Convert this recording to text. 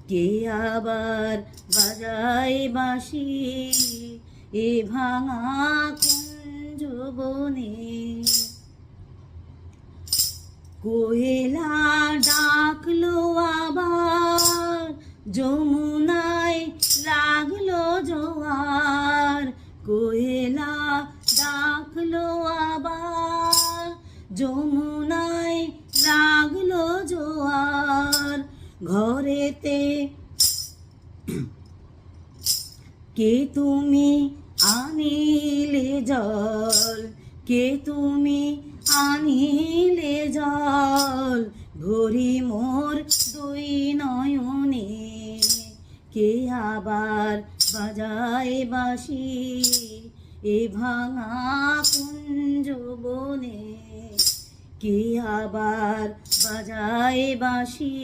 কে আবার বাজায় বাঁশি এ ভাঙা কুঞ্জ বনে। কোয়েলা ডাকলো আবার, যমুনায় লাগলো জোয়ার। কোয়েলা ডাকলো আবার, যমুনায় লাগলো জোয়ার। ঘরেতে কে তুমি আনিলে জল, কে তুমি আনিলে জল, ভরি মোর দুই নয়নে। কে আবার বাজায় বাঁশি এ ভাঙা কুঞ্জ বনে। কে আবার বাজায় বাঁশি